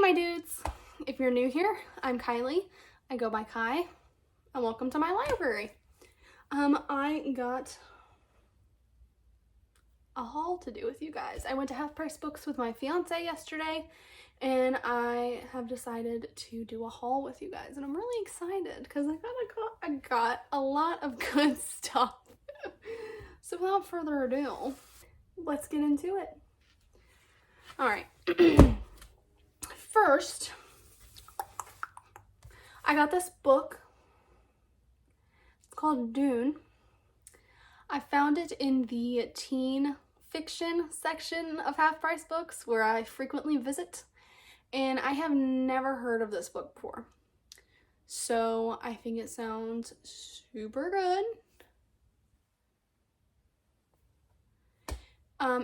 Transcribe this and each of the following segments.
my dudes. If you're new here, I'm Kylie. I go by Kai, and welcome to my library. I got a haul to do with you guys. I went to Half Price Books with my fiance yesterday, and I have decided to do a haul with you guys, and I'm really excited because I got a lot of good stuff. So without further ado, let's get into it. All right. First, I got this book. It's called Dune. I found it in the teen fiction section of Half Price Books where I frequently visit, and I have never heard of this book before. So I think it sounds super good.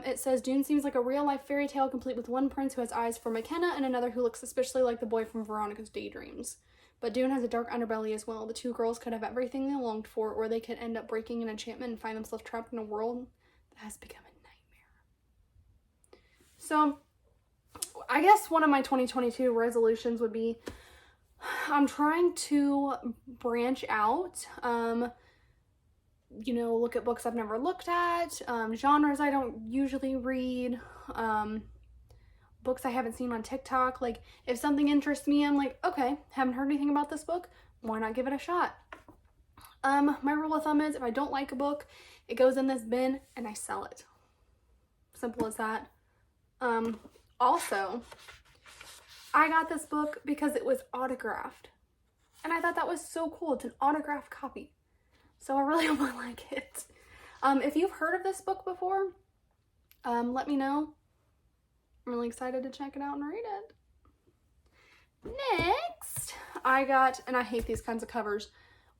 It says, Dune seems like a real-life fairy tale complete with one prince who has eyes for McKenna and another who looks suspiciously like the boy from Veronica's Daydreams. But Dune has a dark underbelly as well. The two girls could have everything they longed for, or they could end up breaking an enchantment and find themselves trapped in a world that has become a nightmare. So, I guess one of my 2022 resolutions would be, I'm trying to branch out, look at books I've never looked at, genres I don't usually read, books I haven't seen on TikTok. Like, if something interests me, I'm like, okay, haven't heard anything about this book, why not give it a shot? My rule of thumb is if I don't like a book, it goes in this bin and I sell it. Simple as that. Also, I got this book because it was autographed, and I thought that was so cool. It's an autographed copy. So I really hope I like it. If you've heard of this book before, let me know. I'm really excited to check it out and read it. Next, I got, and I hate these kinds of covers,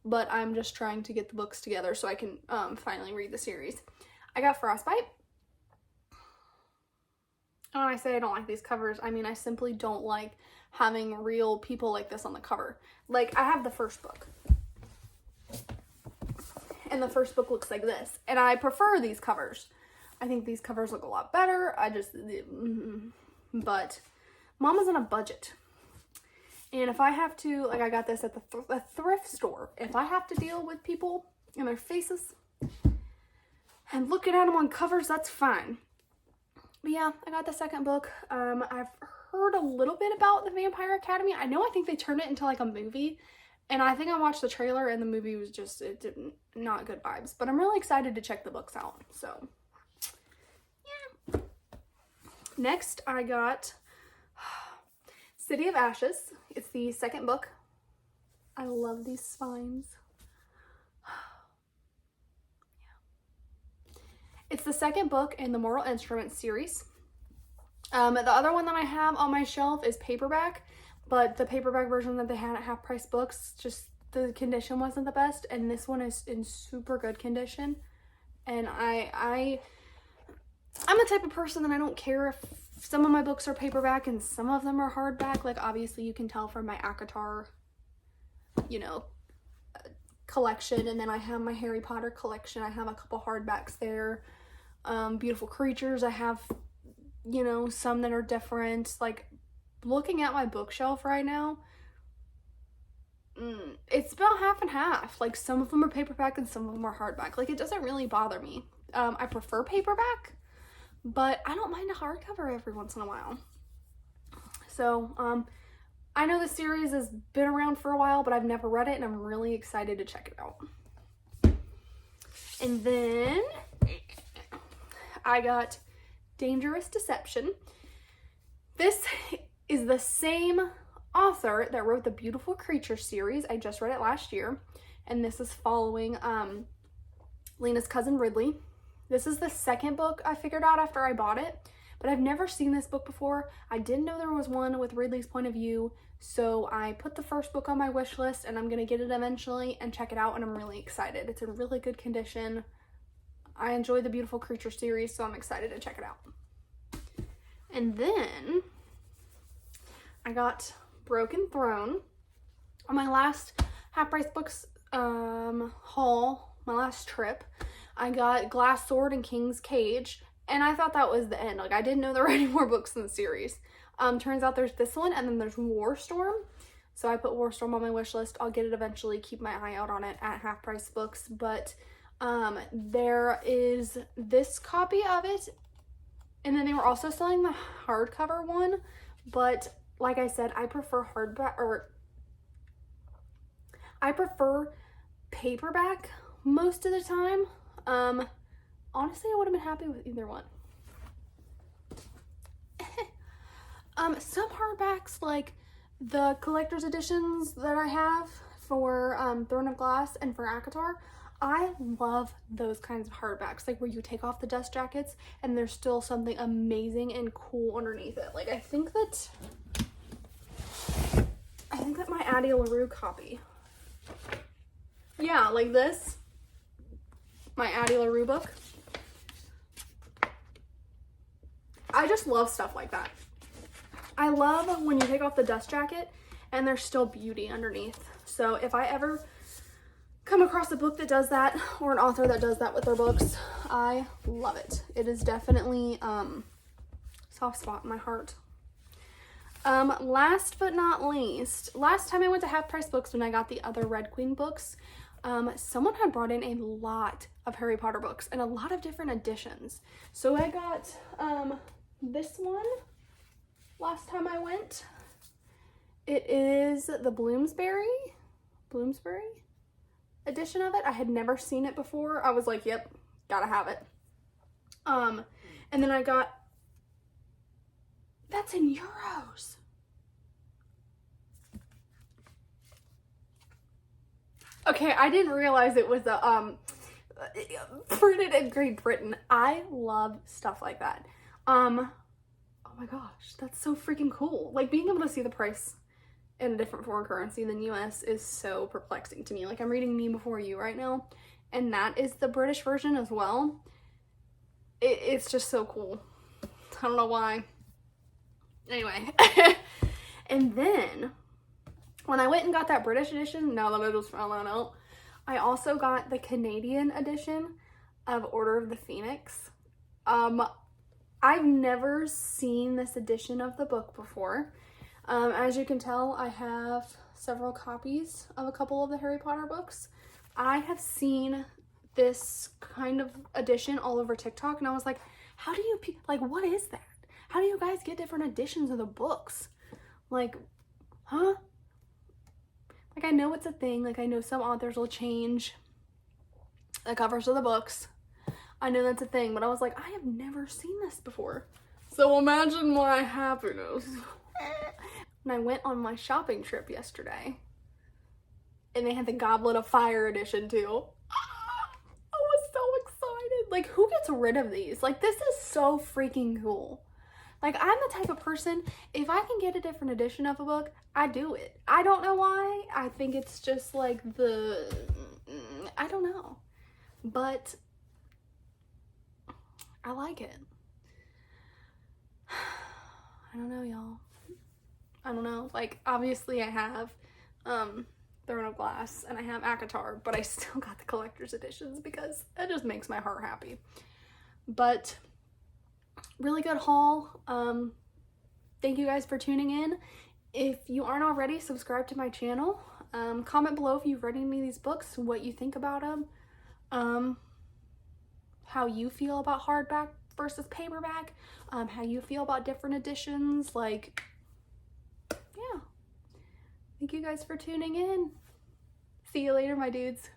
but I'm just trying to get the books together so I can finally read the series. I got Frostbite. And when I say I don't like these covers, I mean I simply don't like having real people like this on the cover. Like, I have the first book. And the first book looks like this, and I prefer these covers. I think these covers look a lot better. But Mama's on a budget, and if I have to, like, I got this at the thrift store. If I have to deal with people and their faces and looking at them on covers, that's fine. But yeah, I got the second book. I've heard a little bit about the Vampire Academy. I think they turned it into like a movie. And I think I watched the trailer and the movie was just, not good vibes. But I'm really excited to check the books out. So, yeah. Next, I got City of Ashes. It's the second book. I love these spines. Yeah. It's the second book in the Mortal Instruments series. The other one that I have on my shelf is paperback. But the paperback version that they had at Half Price Books, just the condition wasn't the best. And this one is in super good condition. And I'm the type of person that I don't care if some of my books are paperback and some of them are hardback. Like, obviously you can tell from my ACOTAR, collection. And then I have my Harry Potter collection. I have a couple hardbacks there. Beautiful Creatures. I have, some that are different. Like, looking at my bookshelf right now, it's about half and half. Like, some of them are paperback and some of them are hardback. Like, it doesn't really bother me. I prefer paperback, but I don't mind a hardcover every once in a while. So, I know the series has been around for a while, but I've never read it, and I'm really excited to check it out. And then I got Dangerous Deception. This is the same author that wrote the Beautiful Creature series. I just read it last year, and this is following Lena's cousin Ridley. This is the second book I figured out after I bought it, but I've never seen this book before. I didn't know there was one with Ridley's point of view, so I put the first book on my wish list, and I'm gonna get it eventually and check it out, and I'm really excited. It's in really good condition. I enjoy the Beautiful Creature series, so I'm excited to check it out. And then I got Broken Throne. On my last Half Price Books haul, my last trip, I got Glass Sword and King's Cage, and I thought that was the end. Like, I didn't know there were any more books in the series. Turns out there's this one, and then there's War Storm. So I put War Storm on my wish list. I'll get it eventually. Keep my eye out on it at Half Price Books. But there is this copy of it, and then they were also selling the hardcover one. But like I said, I prefer hardback, or I prefer paperback most of the time. Honestly, I would have been happy with either one. Some hardbacks, like the collector's editions that I have for Throne of Glass and for ACOTAR, I love those kinds of hardbacks, like where you take off the dust jackets and there's still something amazing and cool underneath it. Like I think that my Addy LaRue copy, yeah, like this, my Addy LaRue book. I just love stuff like that. I love when you take off the dust jacket and there's still beauty underneath. So if I ever come across a book that does that, or an author that does that with their books, I love it. It is definitely soft spot in my heart. Last but not least, last time I went to Half Price Books when I got the other Red Queen books, someone had brought in a lot of Harry Potter books and a lot of different editions. So I got this one last time I went. It is the Bloomsbury edition of it. I had never seen it before. I was like, yep, gotta have it. And then I got, that's in euros. Okay, I didn't realize it was a printed in Great Britain. I love stuff like that. Oh my gosh, that's so freaking cool. Like, being able to see the price in a different foreign currency than US is so perplexing to me. Like, I'm reading Me Before You right now, and that is the British version as well. It's just so cool. I don't know why. Anyway. And then when I went and got that British edition, now that I just found that out, I also got the Canadian edition of Order of the Phoenix. I've never seen this edition of the book before. As you can tell, I have several copies of a couple of the Harry Potter books. I have seen this kind of edition all over TikTok, and I was like, how do you, like, what is that? How do you guys get different editions of the books? Like, huh? Like, I know it's a thing. Like, I know some authors will change the covers of the books. I know that's a thing, but I was like, I have never seen this before. So imagine my happiness when I went on my shopping trip yesterday and they had the Goblet of Fire edition too. I was so excited. Like, who gets rid of these? Like, this is so freaking cool. Like, I'm the type of person, if I can get a different edition of a book, I do it. I don't know why. I think it's just like I don't know. But I like it. I don't know, y'all. I don't know. Like, obviously I have Throne of Glass and I have ACOTAR, but I still got the collector's editions because it just makes my heart happy. But really good haul. Thank you guys for tuning in. If you aren't already, subscribe to my channel. Comment below if you've read any of these books, what you think about them. How you feel about hardback versus paperback, how you feel about different editions. Like, yeah. Thank you guys for tuning in. See you later, my dudes.